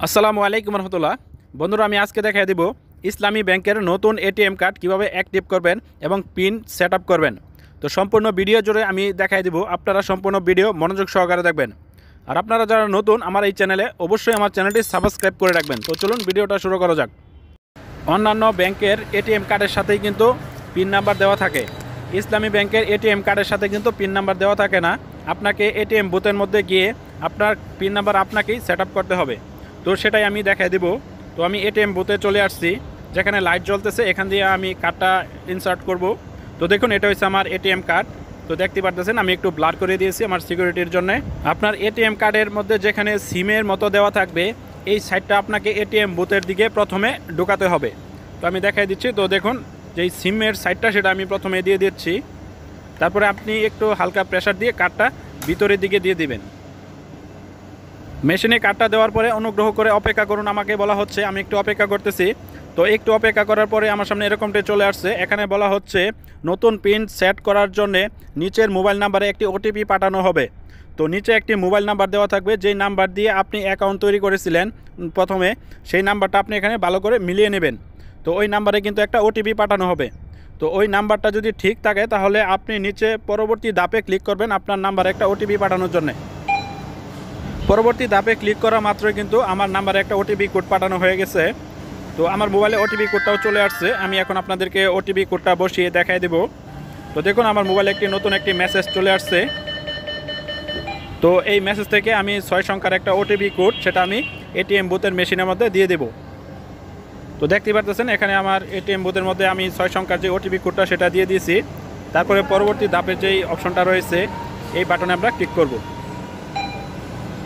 আসসালামু আলাইকুম রহমতুল্লাহ। বন্ধুরা, আমি আজকে দেখাই দিব ইসলামী ব্যাংকের নতুন এটিএম কার্ড কিভাবে অ্যাক্টিভ করবেন এবং পিন সেট আপ করবেন। তো সম্পূর্ণ ভিডিও জুড়ে আমি দেখাই দিব, আপনারা সম্পূর্ণ ভিডিও মনোযোগ সহকারে দেখবেন। আর আপনারা যারা নতুন আমার এই চ্যানেলে, অবশ্যই আমার চ্যানেলটি সাবস্ক্রাইব করে রাখবেন। তো চলুন ভিডিওটা শুরু করা যাক। অন্যান্য ব্যাংকের এটিএম কার্ডের সাথেই কিন্তু পিন নাম্বার দেওয়া থাকে, ইসলামী ব্যাংকের এটিএম কার্ডের সাথে কিন্তু পিন নাম্বার দেওয়া থাকে না। আপনাকে এটিএম বুথের মধ্যে গিয়ে আপনার পিন নাম্বার আপনাকেই সেট আপ করতে হবে। তো সেটাই আমি দেখাই দিব। তো আমি এটিএম বুথে চলে আসছি, যেখানে লাইট জ্বলতেছে, এখান দিয়ে আমি কার্ডটা ইনসার্ট করব। তো দেখুন, এটা হচ্ছে আমার এটিএম কার্ড। তো দেখতে পারতেছেন আমি একটু ব্লার করে দিয়েছি আমার সিকিউরিটির জন্য। আপনার এটিএম কার্ডের মধ্যে যেখানে সিমের মতো দেওয়া থাকবে, এই সাইডটা আপনাকে এটিএম বুথের দিকে প্রথমে ঢোকাতে হবে। তো আমি দেখাই দিচ্ছি। তো দেখুন, যেই সিমের সাইডটা সেটা আমি প্রথমে দিয়ে দিচ্ছি। তারপরে আপনি একটু হালকা প্রেসার দিয়ে কার্ডটা ভিতরের দিকে দিয়ে দিবেন। মেশিনে কার্ডটা দেওয়ার পরে অনুগ্রহ করে অপেক্ষা করুন, আমাকে বলা হচ্ছে। আমি একটু অপেক্ষা করতেছি। তো একটু অপেক্ষা করার পরে আমার সামনে এরকমটাই চলে আসছে। এখানে বলা হচ্ছে নতুন পিন সেট করার জন্যে নিচের মোবাইল নাম্বারে একটি ওটিপি পাঠানো হবে। তো নিচে একটি মোবাইল নাম্বার দেওয়া থাকবে, যেই নাম্বার দিয়ে আপনি অ্যাকাউন্ট তৈরি করেছিলেন প্রথমে, সেই নাম্বারটা আপনি এখানে ভালো করে মিলিয়ে নেবেন। তো ওই নাম্বারে কিন্তু একটা ওটিপি পাঠানো হবে। তো ওই নাম্বারটা যদি ঠিক থাকে, তাহলে আপনি নিচে পরবর্তী ধাপে ক্লিক করবেন আপনার নাম্বারে একটা ওটিপি পাঠানোর জন্য। পরবর্তী ধাপে ক্লিক করা মাত্রই কিন্তু আমার নাম্বারে একটা ওটিপি কোড পাঠানো হয়ে গেছে। তো আমার মোবাইলে ওটিপি কোডটাও চলে আসছে। আমি এখন আপনাদেরকে ওটিপি কোডটা বসিয়ে দেখাই দেব। তো দেখুন, আমার মোবাইলে নতুন একটি মেসেজ চলে আসছে। তো এই মেসেজ থেকে আমি 6 সংখ্যার একটা ওটিপি কোড, সেটা আমি এটিএম বুথের মেশিনের মধ্যে দিয়ে দেব। তো দেখতে পারতেছেন, এখানে আমার এটিএম বুথের মধ্যে আমি 6 সংখ্যার যে ওটিপি কোডটা সেটা দিয়ে দিয়েছি। তারপরে পরবর্তী ধাপের যেই অপশনটা রয়েছে, এই বাটনে আমরা ক্লিক করব।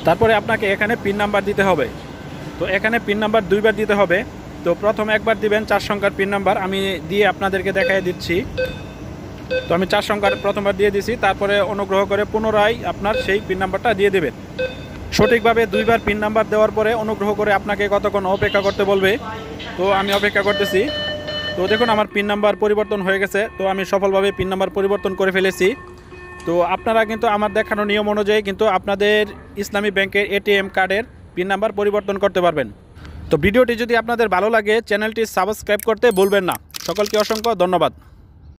তারপরে আপনাকে এখানে পিন নাম্বার দিতে হবে। তো এখানে পিন নাম্বার 2বার দিতে হবে। তো প্রথম একবার দিবেন 4 সংখ্যার পিন নাম্বার, আমি দিয়ে আপনাদেরকে দেখাই দিচ্ছি। তো আমি 4 সংখ্যার প্রথমবার দিয়ে দিছি। তারপরে অনুগ্রহ করে পুনরায় আপনার সেই পিন নাম্বারটা দিয়ে দেবেন। সঠিকভাবে 2বার পিন নাম্বার দেওয়ার পরে অনুগ্রহ করে আপনাকে কতক্ষণ অপেক্ষা করতে বলবে। তো আমি অপেক্ষা করতেছি। তো দেখুন, আমার পিন নাম্বার পরিবর্তন হয়ে গেছে। তো আমি সফলভাবে পিন নাম্বার পরিবর্তন করে ফেলেছি। তো আপনারা কিন্তু আমার দেখানো নিয়ম অনুযায়ী কিন্তু আপনাদের ইসলামী ব্যাংকের এটিএম কার্ডের পিন নাম্বার পরিবর্তন করতে পারবেন। তো ভিডিওটি যদি আপনাদের ভালো লাগে, চ্যানেলটি সাবস্ক্রাইব করতে ভুলবেন না। সকলকে অসংখ্য ধন্যবাদ।